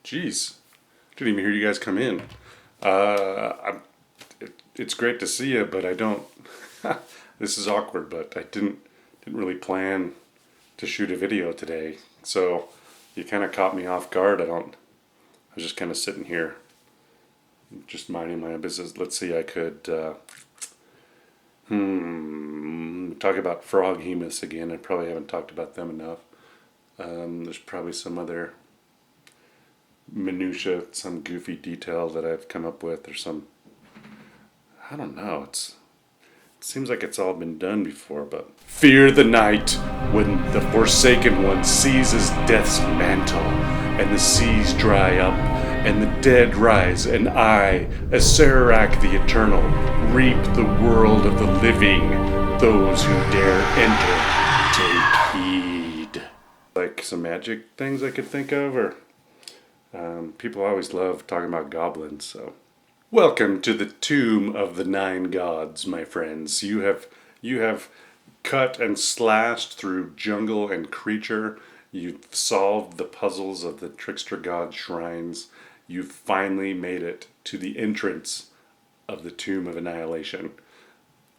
Jeez, didn't even hear you guys come in. It's great to see you, but I don't. This is awkward, but I didn't really plan to shoot a video today, so you kind of caught me off guard. I was just kind of sitting here, just minding my own business. Let's see, I could talk about frog hemoths again. I probably haven't talked about them enough. There's probably some other minutia, some goofy detail that I've come up with, or some, I don't know, it seems like it's all been done before, but fear the night when the Forsaken One seizes death's mantle, and the seas dry up, and the dead rise, and I, Acererack the Eternal, reap the world of the living. Those who dare enter, take heed. Like some magic things I could think of, or people always love talking about goblins, so. Welcome to the Tomb of the Nine Gods, my friends. You have cut and slashed through jungle and creature. You've solved the puzzles of the trickster god shrines. You've finally made it to the entrance of the Tomb of Annihilation.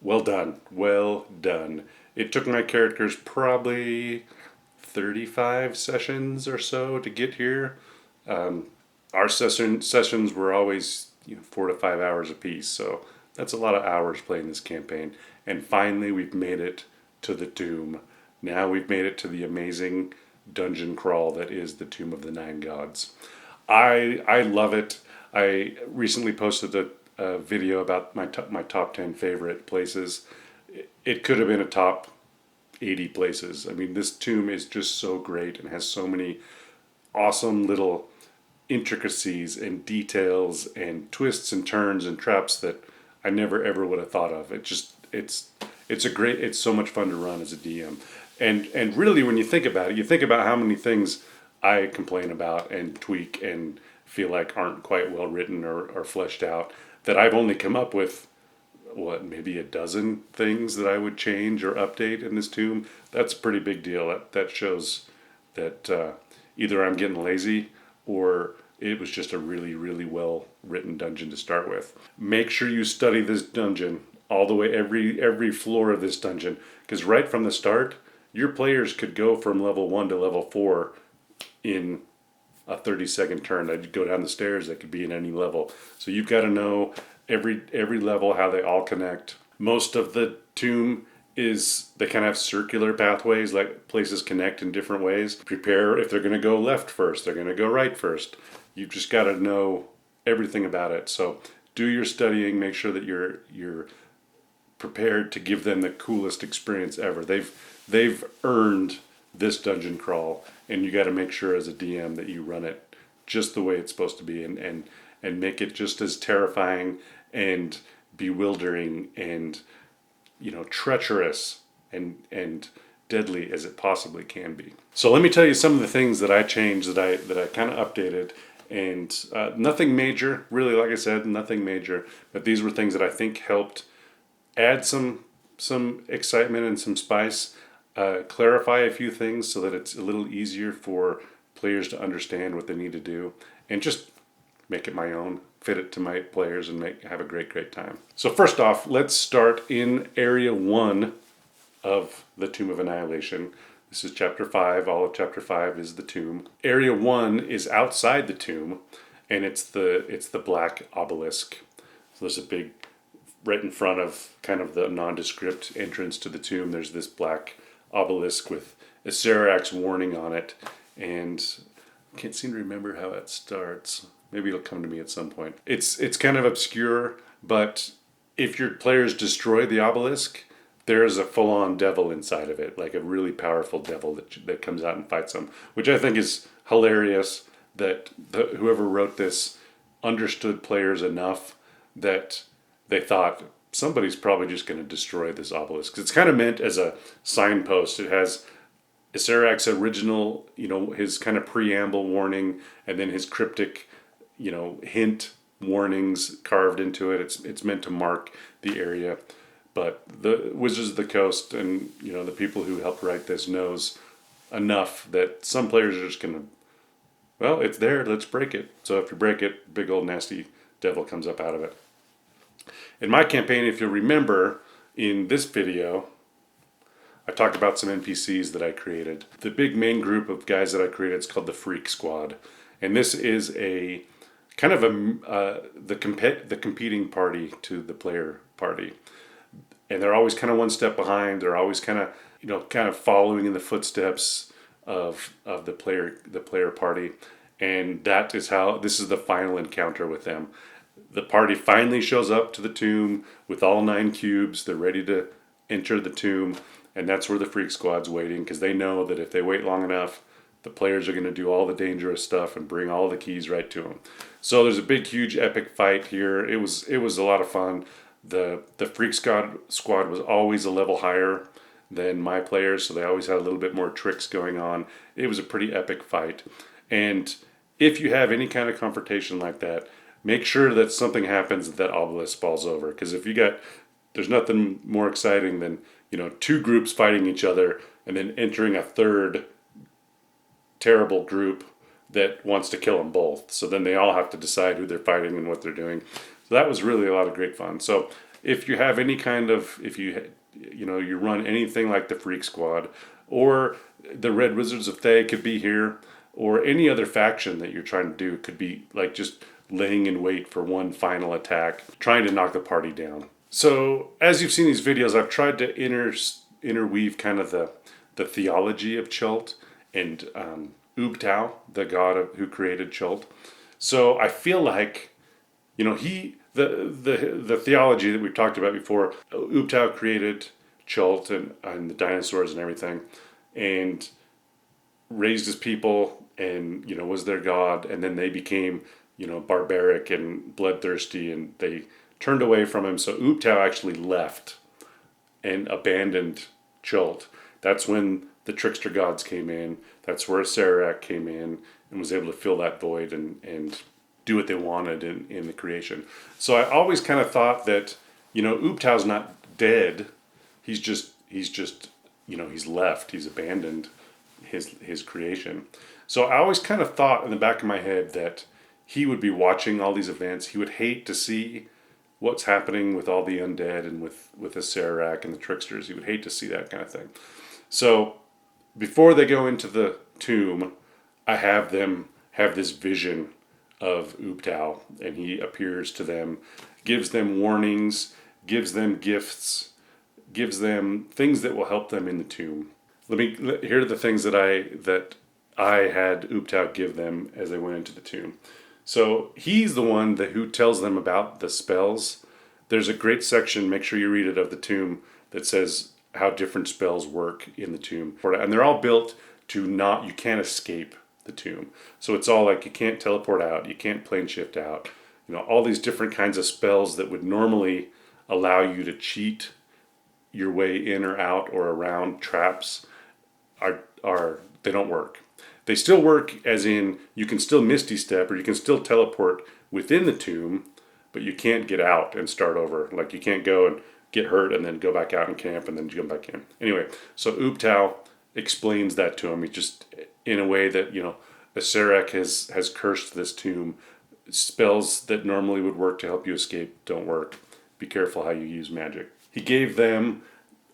Well done, well done. It took my characters probably 35 sessions or so to get here. Our sessions were always 4 to 5 hours apiece, so that's a lot of hours playing this campaign. And finally we've made it to the tomb. Now we've made it to the amazing dungeon crawl that is the Tomb of the Nine Gods. I love it. I recently posted a video about my top 10 favorite places. It could have been a top 80 places. I mean, this tomb is just so great and has so many awesome little intricacies and details and twists and turns and traps that I never ever would have thought of. It's so much fun to run as a DM. And really, when you think about it, you think about how many things I complain about and tweak and feel like aren't quite well written or fleshed out, that I've only come up with maybe a dozen things that I would change or update in this tomb. That's a pretty big deal. That shows that either I'm getting lazy or it was just a really, really well written dungeon to start with. Make sure you study this dungeon all the way, every floor of this dungeon, because right from the start, your players could go from level 1 to level 4 in a 30-second turn. They'd go down the stairs. They could be in any level. So you've got to know every level, how they all connect. Most of the tomb they kind of have circular pathways, like places connect in different ways. Prepare if they're going to go left first, they're going to go right first. You've just got to know everything about it. So do your studying, make sure that you're prepared to give them the coolest experience ever. They've earned this dungeon crawl, and you got to make sure as a DM that you run it just the way it's supposed to be, and make it just as terrifying and bewildering and treacherous and deadly as it possibly can be. So let me tell you some of the things that I changed, that I kind of updated, and nothing major, really. Like I said, nothing major, but these were things that I think helped add some excitement and some spice, clarify a few things so that it's a little easier for players to understand what they need to do, and just make it my own, fit it to my players, and have a great time. So first off, let's start in Area 1 of the Tomb of Annihilation. This is Chapter 5. All of Chapter 5 is the tomb. Area 1 is outside the tomb, and it's the black obelisk. So there's a big, right in front of kind of the nondescript entrance to the tomb, there's this black obelisk with Acererack's warning on it, and I can't seem to remember how it starts. Maybe it'll come to me at some point. It's kind of obscure, but if your players destroy the obelisk, there is a full-on devil inside of it, like a really powerful devil that comes out and fights them, which I think is hilarious, that whoever wrote this understood players enough that they thought somebody's probably just going to destroy this obelisk. It's kind of meant as a signpost. It has Acererack's original, his kind of preamble warning, and then his cryptic, hint warnings carved into it. It's meant to mark the area. But the Wizards of the Coast and the people who helped write this knows enough that some players are just going to well, it's there, let's break it. So if you break it, big old nasty devil comes up out of it. In my campaign, if you'll remember, in this video, I talked about some NPCs that I created. The big main group of guys that I created is called the Freak Squad. And this is a kind of the competing party to the player party. And they're always kind of one step behind. They're always kind of following in the footsteps of the player party. And that is how this is the final encounter with them. The party finally shows up to the tomb with all 9 cubes. They're ready to enter the tomb. And that's where the Freak Squad's waiting, because they know that if they wait long enough, the players are going to do all the dangerous stuff and bring all the keys right to them. So there's a big, huge, epic fight here. It was a lot of fun. The Freak Squad was always a level higher than my players, so they always had a little bit more tricks going on. It was a pretty epic fight. And if you have any kind of confrontation like that, make sure that something happens that obelisk falls over. Because there's nothing more exciting than 2 groups fighting each other and then entering a third terrible group that wants to kill them both. So then they all have to decide who they're fighting and what they're doing. So that was really a lot of great fun. So if you have any kind of, if you run anything like the Freak Squad, or the Red Wizards of Thay could be here, or any other faction that you're trying to do, could be like just laying in wait for one final attack, trying to knock the party down. So as you've seen these videos, I've tried to interweave kind of the theology of Chult and Ubtao, the god who created Chult. So I feel like, the theology that we've talked about before, Ubtao created Chult and the dinosaurs and everything, and raised his people and, was their god, and then they became, barbaric and bloodthirsty, and they turned away from him. So Ubtao actually left and abandoned Chult. That's when the trickster gods came in. That's where Acererack came in and was able to fill that void and do what they wanted in the creation. So I always kind of thought that, Ubtao's not dead. He's just he's left. He's abandoned his creation. So I always kind of thought in the back of my head that he would be watching all these events. He would hate to see what's happening with all the undead and with Acererack and the tricksters. He would hate to see that kind of thing. So before they go into the tomb, I have them have this vision of Ubtao, and he appears to them, gives them warnings, gives them gifts, gives them things that will help them in the tomb. Here are the things that I had Ubtao give them as they went into the tomb. So he's the one who tells them about the spells. There's a great section, make sure you read it, of the tomb that says how different spells work in the tomb. And they're all built to you can't escape the tomb. So it's all like you can't teleport out, you can't plane shift out. All these different kinds of spells that would normally allow you to cheat your way in or out or around traps they don't work. They still work, as in you can still Misty Step or you can still teleport within the tomb, but you can't get out and start over. Like you can't go and get hurt and then go back out and camp and then jump back in. Anyway, so Ubtao explains that to him. He just, in a way that, Acererack has cursed this tomb. Spells that normally would work to help you escape don't work. Be careful how you use magic. He gave them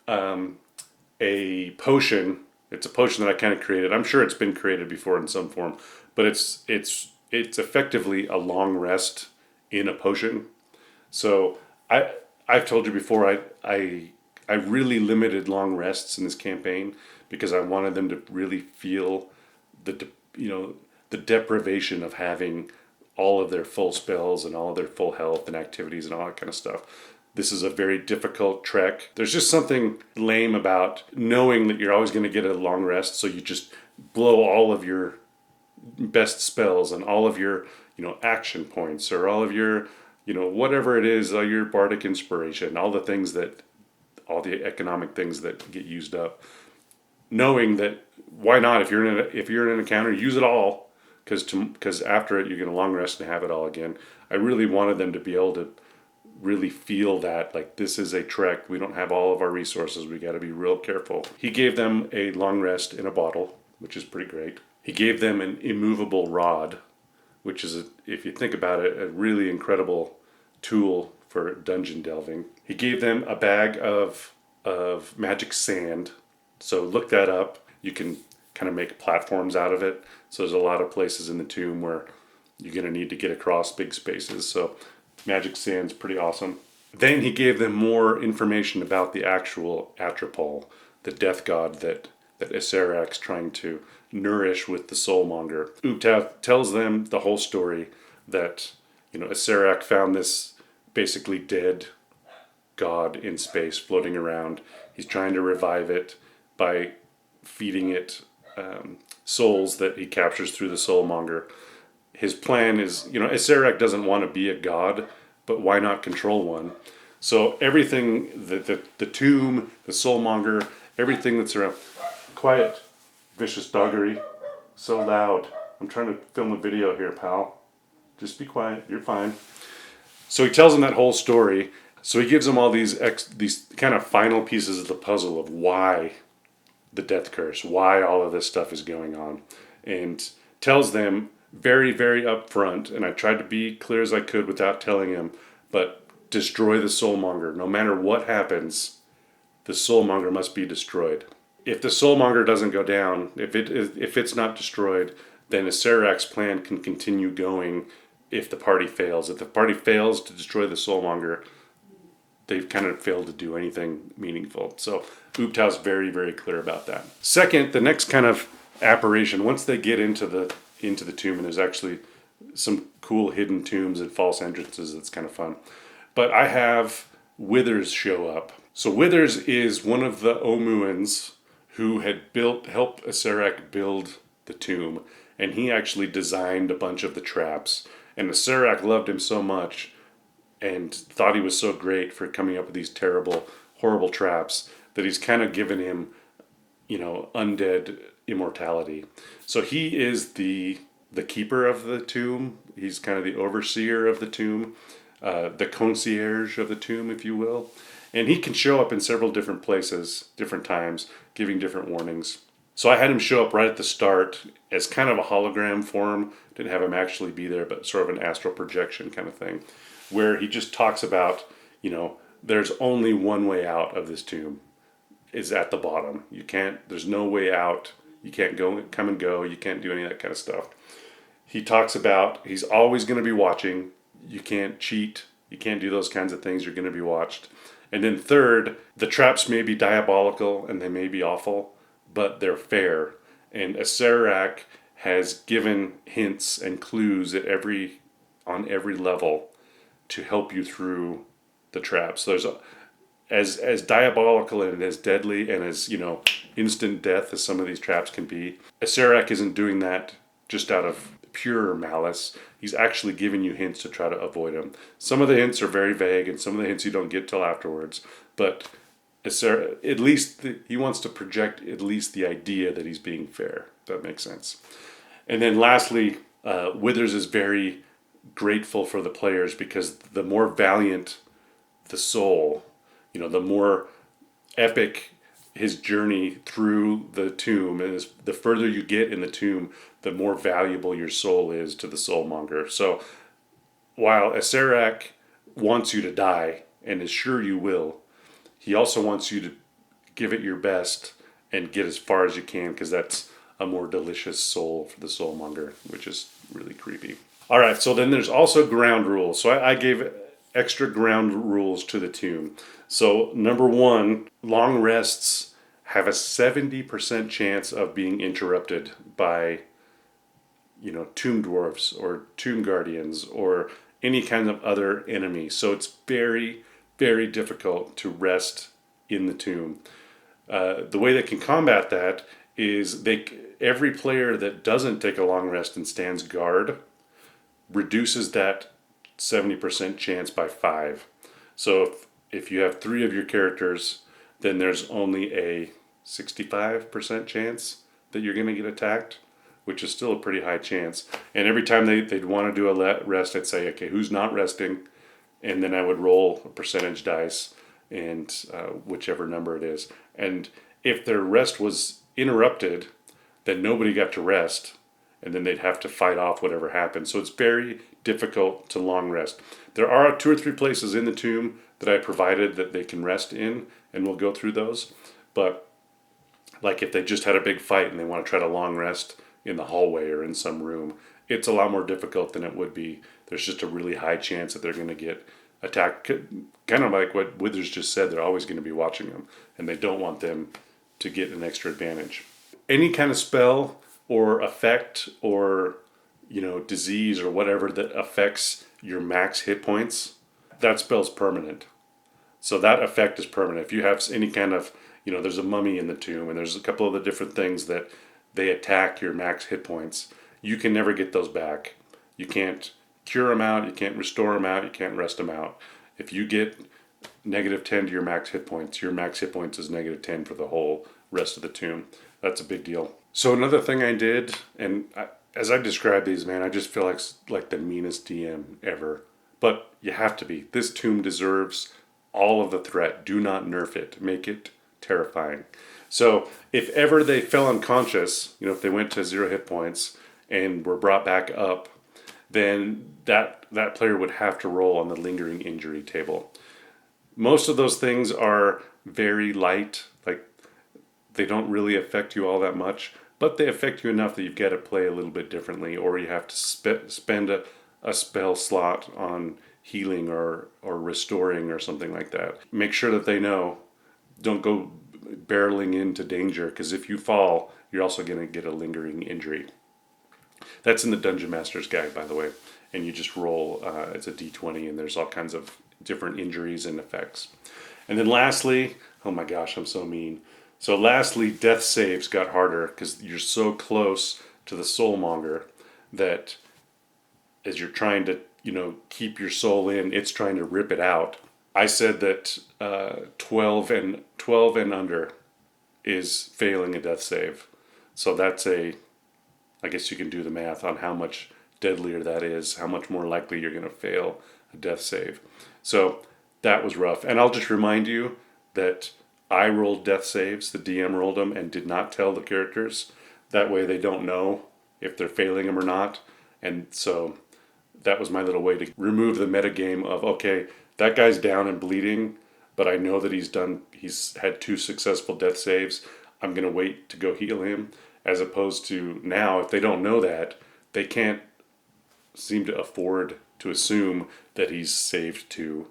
a potion. It's a potion that I kind of created. I'm sure it's been created before in some form, but it's effectively a long rest in a potion. So I've told you before, I really limited long rests in this campaign because I wanted them to really feel the deprivation of having all of their full spells and all of their full health and activities and all that kind of stuff. This is a very difficult trek. There's just something lame about knowing that you're always going to get a long rest, so you just blow all of your best spells and all of your, action points, or all of your, whatever it is, all your bardic inspiration, all the economic things that get used up. Knowing that, why not? If you're in an encounter, use it all, because after it you get a long rest and have it all again. I really wanted them to be able to really feel that, like, this is a trek. We don't have all of our resources. We got to be real careful. He gave them a long rest in a bottle, which is pretty great. He gave them an immovable rod, which is, if you think about it, a really incredible tool for dungeon delving. He gave them a bag of magic sand. So look that up. You can kind of make platforms out of it. So there's a lot of places in the tomb where you're going to need to get across big spaces. So magic sand's pretty awesome. Then he gave them more information about the actual Atropol, the death god that Acererack's trying to nourish with the soulmonger. Oubliette tells them the whole story that, Acererack found this basically dead god in space floating around. He's trying to revive it by feeding it souls that he captures through the soulmonger. His plan is, Acererack doesn't want to be a god, but why not control one? So everything, the tomb, the soulmonger, everything that's around. Quiet, vicious doggery. So loud. I'm trying to film a video here, pal. Just be quiet. You're fine. So he tells them that whole story. So he gives them all these kind of final pieces of the puzzle of why the death curse, why all of this stuff is going on, and tells them very, very upfront, and I tried to be clear as I could without telling him, but destroy the soulmonger. No matter what happens, the soulmonger must be destroyed. If the soulmonger doesn't go down, if it's not destroyed, then Acererack's plan can continue going if the party fails. If the party fails to destroy the soulmonger, they've kind of failed to do anything meaningful. So Oubliette's very, very clear about that. Second, the next kind of apparition, once they get into the tomb, and there's actually some cool hidden tombs and false entrances, that's kind of fun. But I have Withers show up. So Withers is one of the Omuans who had helped Acererack build the tomb, and he actually designed a bunch of the traps. And Acererack loved him so much and thought he was so great for coming up with these terrible, horrible traps that he's kind of given him, undead immortality. So he is the keeper of the tomb. He's kind of the overseer of the tomb, the concierge of the tomb, if you will. And he can show up in several different places, different times, giving different warnings. So I had him show up right at the start as kind of a hologram form. Didn't have him actually be there, but sort of an astral projection kind of thing, where he just talks about, there's only one way out of this tomb. Is at the bottom. There's no way out. You can't come and go. You can't do any of that kind of stuff. He talks about he's always going to be watching. You can't cheat. You can't do those kinds of things. You're going to be watched. And then third, the traps may be diabolical and they may be awful, but they're fair. And Acererack has given hints and clues on every level to help you through the traps. So there's as diabolical and as deadly and as instant death as some of these traps can be. Acererack isn't doing that just out of pure malice. He's actually giving you hints to try to avoid them. Some of the hints are very vague, and some of the hints you don't get till afterwards. But at least he wants to project at least the idea that he's being fair. If that makes sense. And then lastly, Withers is very grateful for the players because the more valiant the soul, the more epic his journey through the tomb, and the further you get in the tomb, the more valuable your soul is to the soulmonger. So while Acererack wants you to die and is sure you will, he also wants you to give it your best and get as far as you can, because that's a more delicious soul for the soulmonger, which is really creepy. All right, so then there's also ground rules. So I gave extra ground rules to the tomb. So number one, long rests have a 70% chance of being interrupted by, tomb dwarfs or tomb guardians or any kind of other enemy. So it's very, very difficult to rest in the tomb. The way they can combat that is every player that doesn't take a long rest and stands guard reduces that 70% chance by 5. So if you have 3 of your characters, then there's only a 65% chance that you're going to get attacked, which is still a pretty high chance. And every time they'd want to do a rest, I'd say, okay, who's not resting? And then I would roll a percentage dice, and whichever number it is. And if their rest was interrupted, then nobody got to rest, and then they'd have to fight off whatever happened. So it's very difficult to long rest. There are 2 or 3 places in the tomb that I provided that they can rest in, and we'll go through those. But like if they just had a big fight and they want to try to long rest in the hallway or in some room, it's a lot more difficult than it would be. There's just a really high chance that they're going to get attacked. Kind of like what Withers just said, they're always going to be watching them, and they don't want them to get an extra advantage. Any kind of spell or effect or disease or whatever that affects your max hit points, that spell's permanent. So that effect is permanent. If you have any kind of, there's a mummy in the tomb and there's a couple of the different things that they attack your max hit points, you can never get those back. You can't cure them out, you can't restore them out, you can't rest them out. If you get -10 to your max hit points is -10 for the whole rest of the tomb. That's a big deal. So another thing I did, and as I describe these, man, I just feel like the meanest DM ever. But you have to be. This tomb deserves all of the threat. Do not nerf it. Make it terrifying. So if ever they fell unconscious, if they went to 0 hit points and were brought back up, then that player would have to roll on the lingering injury table. Most of those things are very light, like they don't really affect you all that much, but they affect you enough that you've got to play a little bit differently, or you have to spend a spell slot on healing or restoring or something like that. Make sure that they know. Don't go barreling into danger, because if you fall, you're also going to get a lingering injury. That's in the Dungeon Master's Guide, by the way. And you just roll, it's a d20, and there's all kinds of different injuries and effects. And then lastly, oh my gosh, I'm so mean. So lastly, death saves got harder because you're so close to the soulmonger that as you're trying to, keep your soul in, it's trying to rip it out. I said that 12 and under is failing a death save. So that's I guess you can do the math on how much deadlier that is, how much more likely you're going to fail a death save. So that was rough. And I'll just remind you that I rolled death saves, the DM rolled them, and did not tell the characters. That way they don't know if they're failing them or not. And so that was my little way to remove the metagame of, okay, that guy's down and bleeding, but I know that he's had 2 successful death saves. I'm going to wait to go heal him. As opposed to now, if they don't know that, they can't seem to afford to assume that he's saved 2.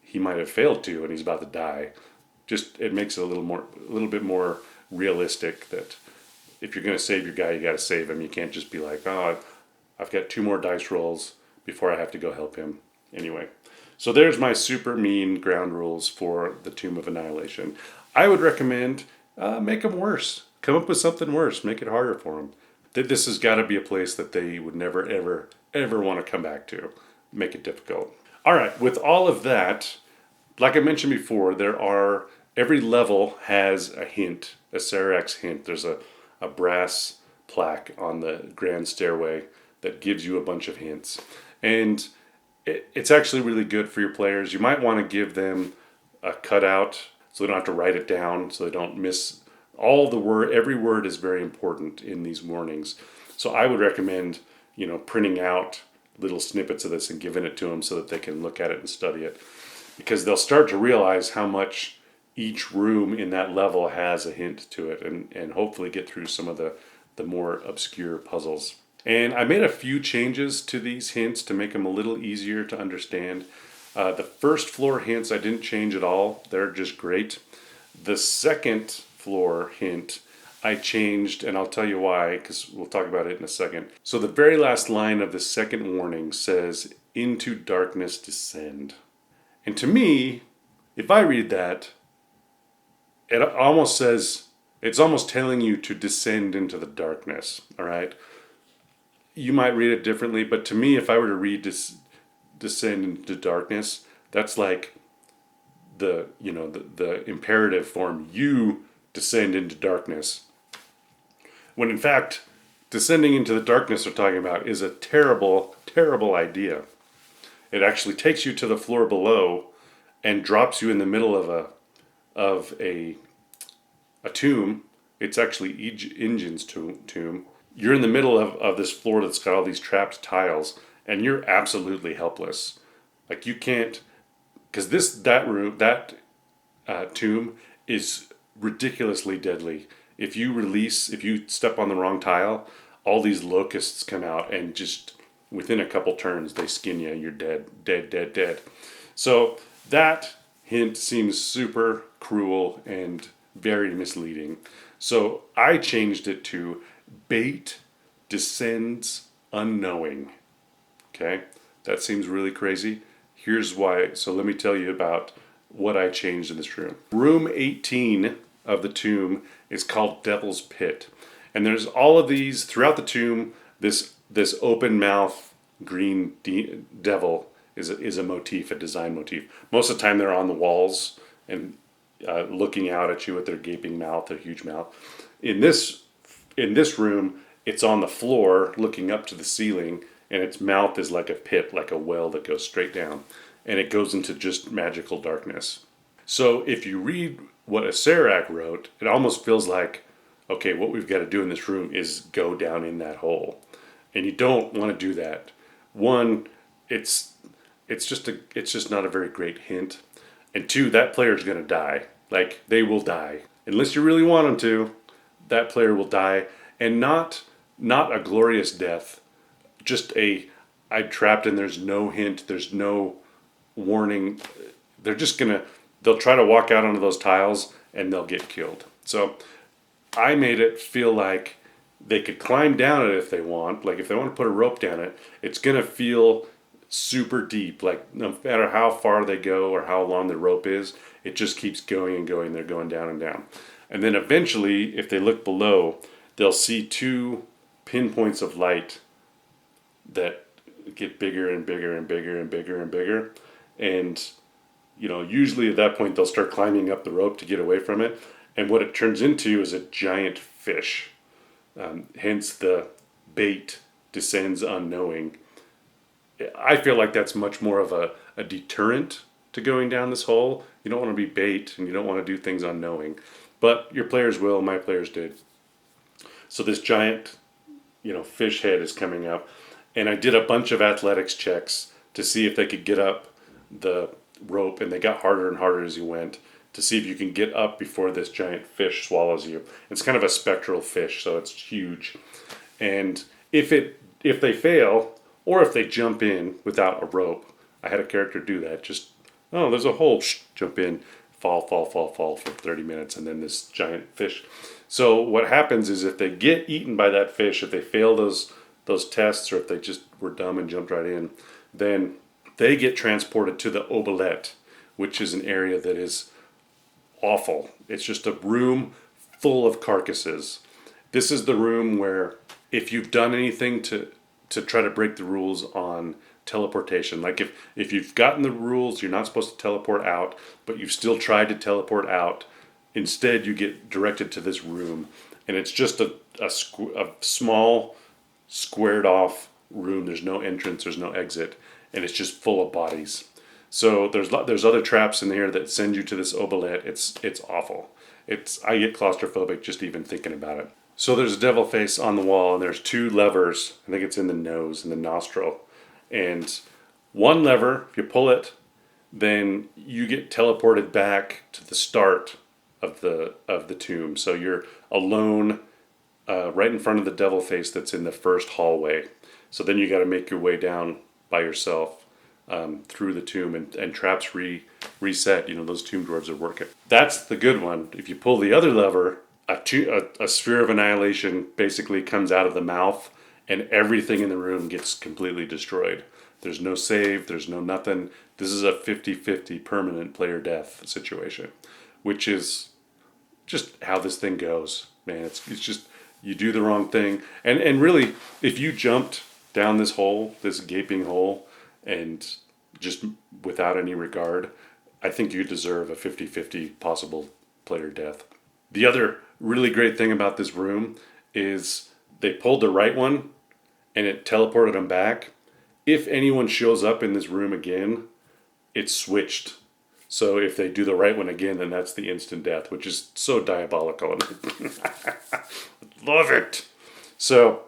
He might have failed 2 and he's about to die. Just, it makes it a little bit more realistic that if you're going to save your guy, you got to save him. You can't just be like, oh, I've got 2 more dice rolls before I have to go help him. Anyway, so there's my super mean ground rules for the Tomb of Annihilation. I would recommend make them worse. Come up with something worse. Make it harder for them. This has got to be a place that they would never, ever, ever want to come back to. Make it difficult. All right, with all of that, like I mentioned before, every level has a hint, a Acererack's hint. There's a brass plaque on the grand stairway that gives you a bunch of hints. And it's actually really good for your players. You might want to give them a cutout so they don't have to write it down, so they don't miss all the word. Every word is very important in these warnings. So I would recommend, printing out little snippets of this and giving it to them so that they can look at it and study it. Because they'll start to realize how much each room in that level has a hint to it, and hopefully get through some of the more obscure puzzles. And I made a few changes to these hints to make them a little easier to understand. The first floor hints I didn't change at all. They're just great. The second floor hint I changed, and I'll tell you why, because we'll talk about it in a second. So the very last line of the second warning says, "Into darkness descend." And to me, if I read that, it almost says, it's almost telling you to descend into the darkness, all right? You might read it differently, but to me, if I were to read descend into darkness, that's like the imperative form, you descend into darkness. When in fact, descending into the darkness they're talking about is a terrible, terrible idea. It actually takes you to the floor below and drops you in the middle of a tomb. It's actually Injin's tomb. You're in the middle of this floor that's got all these trapped tiles, and you're absolutely helpless. Like you can't, because that tomb is ridiculously deadly. If you step on the wrong tile, all these locusts come out and just within a couple turns they skin you. You're dead, dead, dead, dead. So that hint seems super cruel and very misleading. So I changed it to bait descends unknowing. Okay, that seems really crazy. Here's why. So let me tell you about what I changed in this room. Room 18 of the tomb is called Devil's Pit. And there's all of these throughout the tomb. This open mouth green devil is a motif, a design motif. Most of the time they're on the walls and looking out at you with their gaping mouth, their huge mouth. In this room, it's on the floor looking up to the ceiling, and its mouth is like a pit, like a well that goes straight down, and it goes into just magical darkness. So if you read what Acererack wrote, it almost feels like, okay, what we've got to do in this room is go down in that hole, and you don't want to do that. One, it's just not a very great hint, and two, that player's going to die. Like they will die unless you really want them to. That player will die, and not a glorious death. Just I'm trapped and there's no hint, there's no warning. They'll try to walk out onto those tiles and they'll get killed. So I made it feel like they could climb down it if they want. Like if they want to put a rope down it, it's going to feel super deep. Like no matter how far they go or how long the rope is, it just keeps going and going. They're going down and down. And then eventually, if they look below, they'll see two pinpoints of light that get bigger and bigger and bigger and bigger and bigger. And, usually at that point they'll start climbing up the rope to get away from it. And what it turns into is a giant fish. Hence the bait descends unknowing. I feel like that's much more of a deterrent to going down this hole. You don't want to be bait and you don't want to do things unknowing. But your players will, my players did. So this giant, fish head is coming up. And I did a bunch of athletics checks to see if they could get up the rope, and they got harder and harder as you went to see if you can get up before this giant fish swallows you. It's kind of a spectral fish, so it's huge. And if they fail, or if they jump in without a rope, I had a character do that. Just, there's a hole, jump in, fall for 30 minutes, and then this giant fish. So what happens is if they get eaten by that fish, if they fail those tests, or if they just were dumb and jumped right in, then they get transported to the Oubliette, which is an area that is awful. It's just a room full of carcasses. This is the room where if you've done anything to try to break the rules on teleportation, like if you've gotten the rules, you're not supposed to teleport out, but you've still tried to teleport out, instead you get directed to this room, and it's just a small squared off room. There's no entrance, there's no exit, and it's just full of bodies. So there's other traps in here that send you to this Oubliette. It's awful. I get claustrophobic just even thinking about it. So there's a devil face on the wall, and there's two levers. I think it's in the nose and the nostril. And one lever, if you pull it, then you get teleported back to the start of the tomb. So you're alone right in front of the devil face that's in the first hallway. So then you got to make your way down by yourself through the tomb, and traps reset. Those tomb dwarves are working. That's the good one. If you pull the other lever, a sphere of annihilation basically comes out of the mouth, and everything in the room gets completely destroyed. There's no save, there's no nothing. This is a 50-50 permanent player death situation, which is just how this thing goes, man. It's just, you do the wrong thing. And really, if you jumped down this hole, this gaping hole, and just without any regard, I think you deserve a 50-50 possible player death. The other really great thing about this room is they pulled the right one and it teleported them back. If anyone shows up in this room again, it's switched. So if they do the right one again, then that's the instant death, which is so diabolical. Love it. So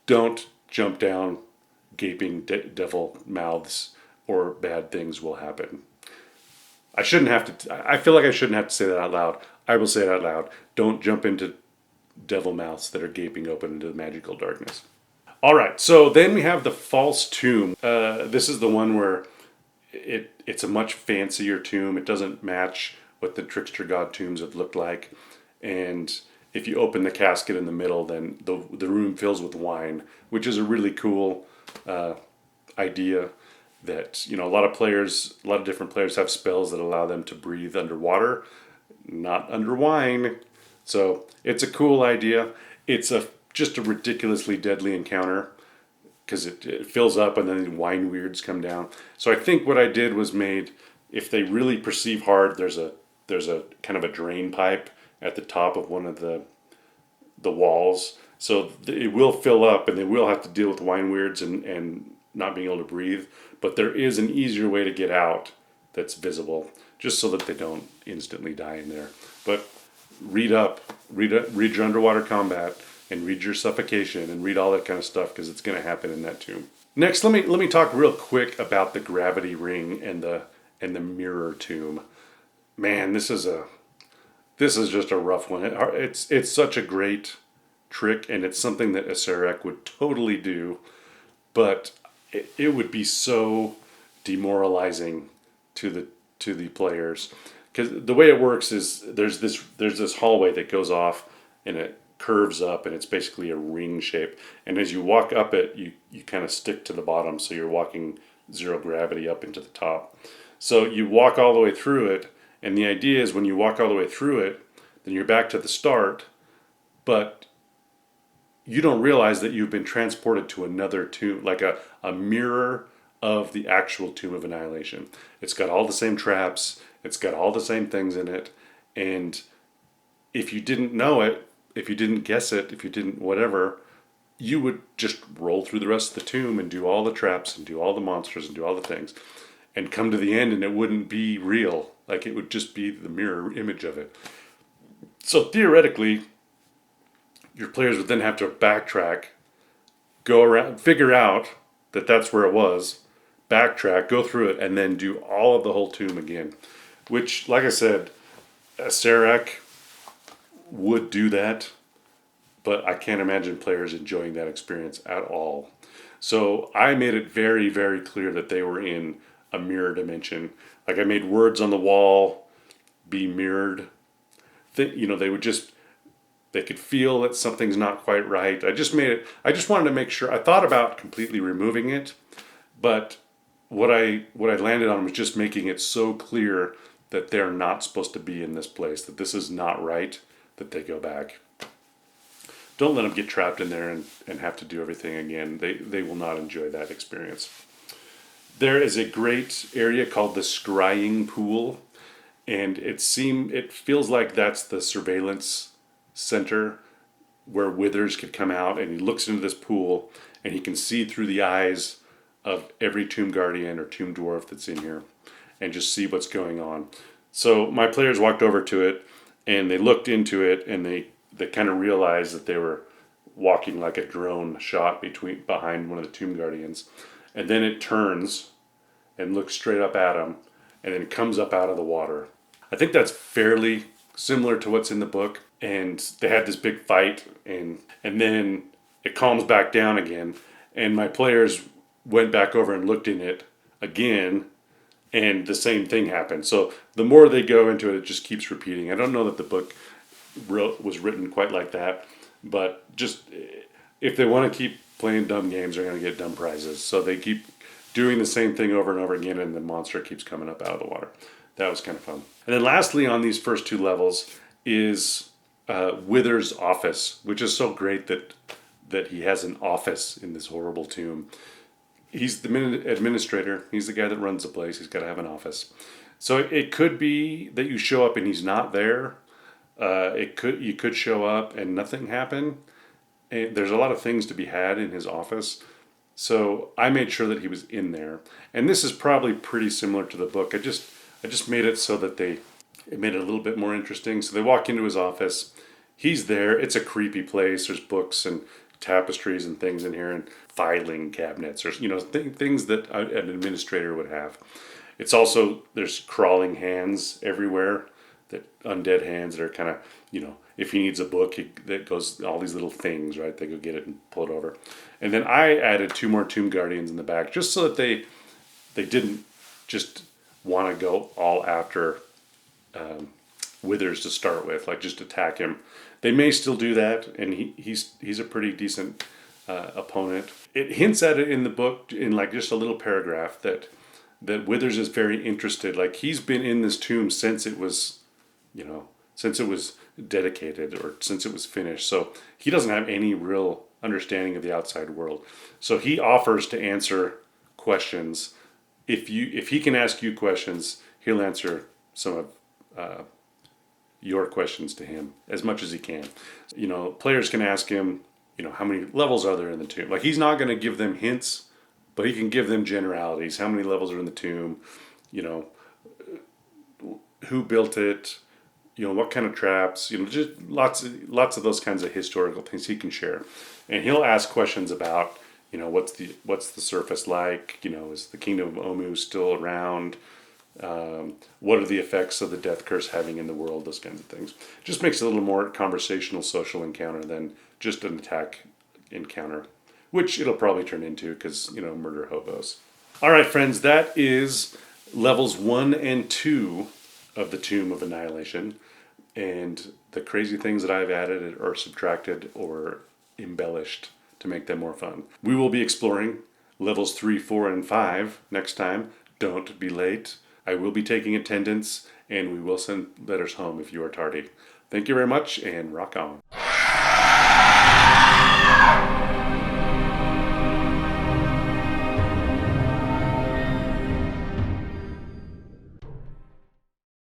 don't jump down gaping devil mouths, or bad things will happen. I shouldn't have to. I feel like I shouldn't have to say that out loud. I will say it out loud. Don't jump into devil mouths that are gaping open into the magical darkness. All right, so then we have the false tomb. This is the one where it's a much fancier tomb. It doesn't match what the trickster god tombs have looked like. And if you open the casket in the middle, then the room fills with wine, which is a really cool idea. That, you know, a lot of different players have spells that allow them to breathe underwater, not under wine. So it's a cool idea. It's just a ridiculously deadly encounter because it fills up and then wine weirds come down. So I think what I did was if they really perceive hard, there's a kind of a drain pipe at the top of one of the walls. So it will fill up and they will have to deal with wine weirds and not being able to breathe. But there is an easier way to get out that's visible, just so that they don't instantly die in there. But read your underwater combat, and read your suffocation, and read all that kind of stuff, because it's going to happen in that tomb. Next, let me talk real quick about the gravity ring and the mirror tomb. Man, this is just a rough one. It's such a great trick, and it's something that Acererack would totally do, but it would be so demoralizing to the players, because the way it works is there's this hallway that goes off and it curves up, and it's basically a ring shape, and as you walk up it, you kind of stick to the bottom, so you're walking zero gravity up into the top. So you walk all the way through it, and the idea is when you walk all the way through it, then you're back to the start, but you don't realize that you've been transported to another tomb, like a mirror of the actual Tomb of Annihilation. It's got all the same traps, it's got all the same things in it, and if you didn't know it, if you didn't guess it, if you didn't whatever, you would just roll through the rest of the tomb and do all the traps and do all the monsters and do all the things, and come to the end and it wouldn't be real. Like, it would just be the mirror image of it. So theoretically, your players would then have to backtrack, go around, figure out that that's where it was, backtrack, go through it, and then do all of the whole tomb again. Which, like I said, Acererack would do that, but I can't imagine players enjoying that experience at all. So I made it very, very clear that they were in a mirror dimension. Like, I made words on the wall be mirrored. They could feel that something's not quite right. I just wanted to make sure. I thought about completely removing it, but what I landed on was just making it so clear that they're not supposed to be in this place, that this is not right, that they go back. Don't let them get trapped in there and have to do everything again. They will not enjoy that experience. There is a great area called the Scrying Pool, and it feels like that's the surveillance center where Withers could come out, and he looks into this pool and he can see through the eyes of every tomb guardian or tomb dwarf that's in here and just see what's going on. So my players walked over to it and they looked into it, and they kind of realized that they were walking like a drone shot behind one of the tomb guardians, and then it turns and looks straight up at them, and then it comes up out of the water. I think that's fairly similar to what's in the book. And they had this big fight, and then it calms back down again, and my players went back over and looked in it again, and the same thing happened. So the more they go into it, it just keeps repeating. I don't know that the book was written quite like that, but just if they want to keep playing dumb games, they're going to get dumb prizes. So they keep doing the same thing over and over again, and the monster keeps coming up out of the water. That was kind of fun. And then lastly, on these first two levels is Wither's office, which is so great that he has an office in this horrible tomb. He's the administrator. He's the guy that runs the place. He's got to have an office. So it could be that you show up and he's not there. You could show up and nothing happen. And there's a lot of things to be had in his office. So I made sure that he was in there. And this is probably pretty similar to the book. I just made it so that it made it a little bit more interesting. So they walk into his office. He's there. It's a creepy place. There's books and tapestries and things in here, and filing cabinets, or things that an administrator would have. It's also, there's crawling hands everywhere, that undead hands that are kind of, if he needs a book, that goes, all these little things, right? They go get it and pull it over. And then I added 2 more Tomb Guardians in the back, just so that they didn't just want to go all after Withers to start with, like just attack him. They may still do that, and he's a pretty decent opponent. It hints at it in the book in like just a little paragraph that Withers is very interested. Like, he's been in this tomb since it was, since it was dedicated, or since it was finished. So he doesn't have any real understanding of the outside world. So he offers to answer questions. If he can ask you questions, he'll answer some of your questions to him as much as he can. Players can ask him, how many levels are there in the tomb? Like, he's not going to give them hints, but he can give them generalities. How many levels are in the tomb? Who built it? What kind of traps? Just lots of those kinds of historical things he can share. And he'll ask questions about, what's the surface like? Is the kingdom of Omu still around? What are the effects of the death curse having in the world? Those kinds of things. Just makes it a little more conversational, social encounter than just an attack encounter, which it'll probably turn into because, murder hobos. All right, friends, that is levels 1 and 2 of the Tomb of Annihilation, and the crazy things that I've added or subtracted or embellished to make them more fun. We will be exploring levels 3, 4, and 5 next time. Don't be late. I will be taking attendance, and we will send letters home if you are tardy. Thank you very much, and rock on.